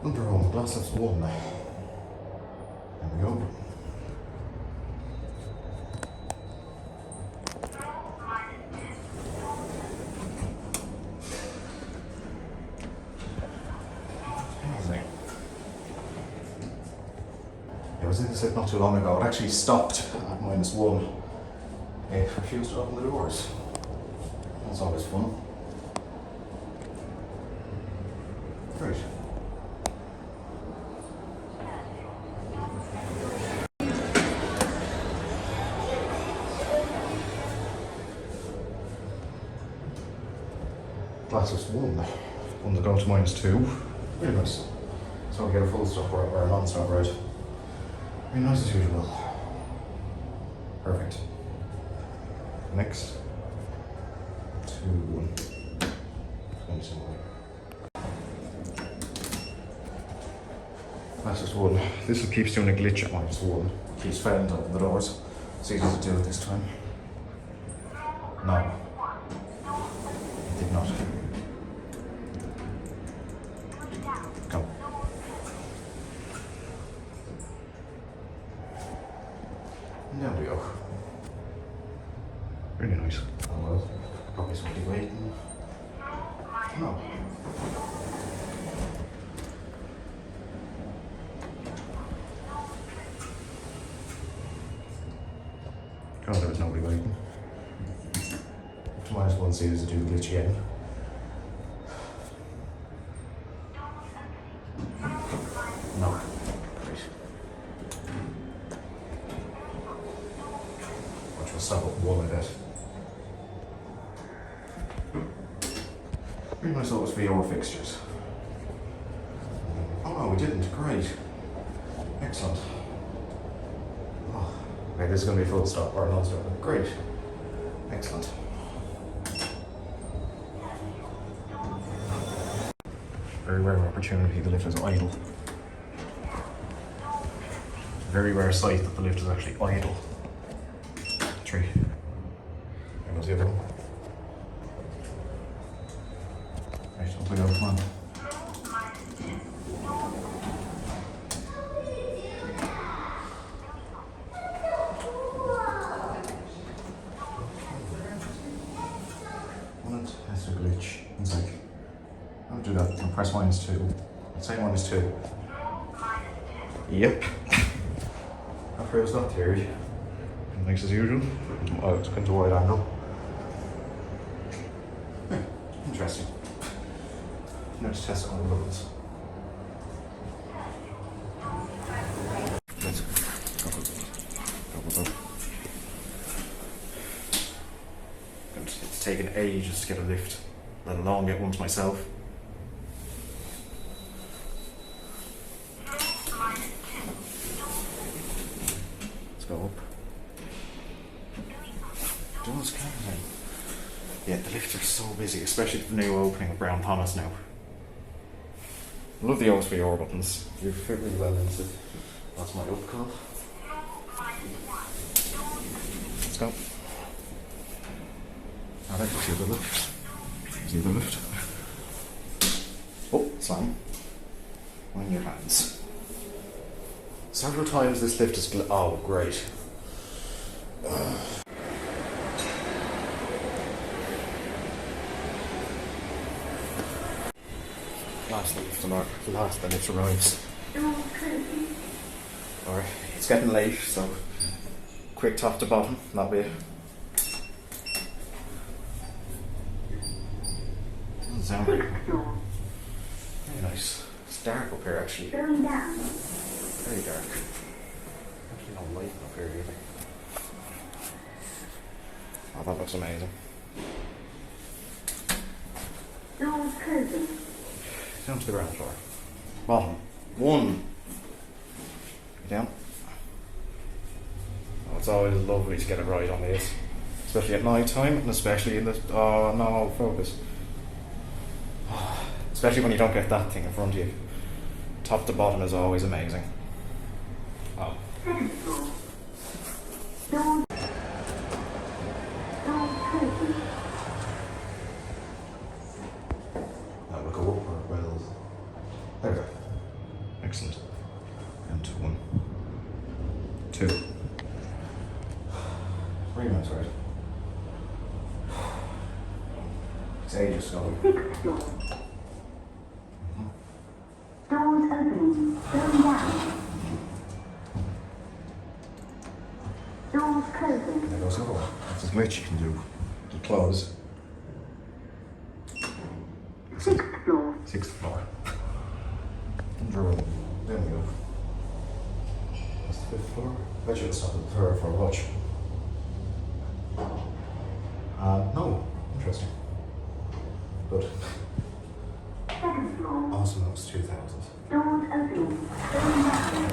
Dundrum, glass of one. There we go. I was in this not too long ago. It actually stopped at -1. It refused to open the doors. That's always fun. Great. Glass is one. One to go to -2. Very nice. So we get a full stop or a non-stop right. Very nice as usual. Perfect. Next. 2. That's just one. This will keep doing a glitch at -1. Keeps failing to open the doors. See, does it do it this time? No. It did not. Go. There we go. Really nice. Oh well. Probably somebody waiting. No. Oh, there was nobody waiting. Might as well see as I do the glitch again. No. Great. Which will stop at 1 a bit. Pretty much always be our fixtures. Oh no, we didn't. Great. Excellent. Oh, okay, this is going to be a full stop or a non-stop. Great. Excellent. Very rare opportunity the lift is idle. Very rare sight that the lift is actually idle. 3. There goes the other one. Right, up we go, come on. That's a glitch. Inside. I'll do that. I'll press -2. I'll say -2. Yep. That proves that theory. Nice as usual. Oh, it's going to wide angle. Interesting. Let's test it on the bubbles. Let's go. It's taken ages to get a lift, let alone get one to myself. Let's go up. Doors coming. Yeah, the lifts are so busy, especially the new opening of Brown Thomas now. I love the OSVR buttons. You fit really well into it. That's my up call. Let's go. I like to see the lift. See the lift. Oh, slam. On your hands. Several times this lift is oh, great. Last the lift arrives. Alright, it's getting late, so quick top to bottom, that'll be it. Very nice. It's dark up here actually. Very dark. Actually no light up here either. Oh, that looks amazing. Down to the ground floor. Bottom. 1. Down. Oh, it's always lovely to get it right on this. Especially at night time and especially in the oh no, focus. Especially when you don't get that thing in front of you. Top to bottom is always amazing. Oh. That will go up or well. There we go. 2. 3 minutes, right? It's ages ago. 6th floor. Doors opening. Going down. Doors closing. There goes another one. That's a glitch you can do. To close. 6th floor. 6th floor. Drum. Then we go. That's the 5th floor. Bet you it's not the 3rd for a watch. No. Interesting. Good. 2nd floor. Awesome, that was 2000. Doors opening. Going down.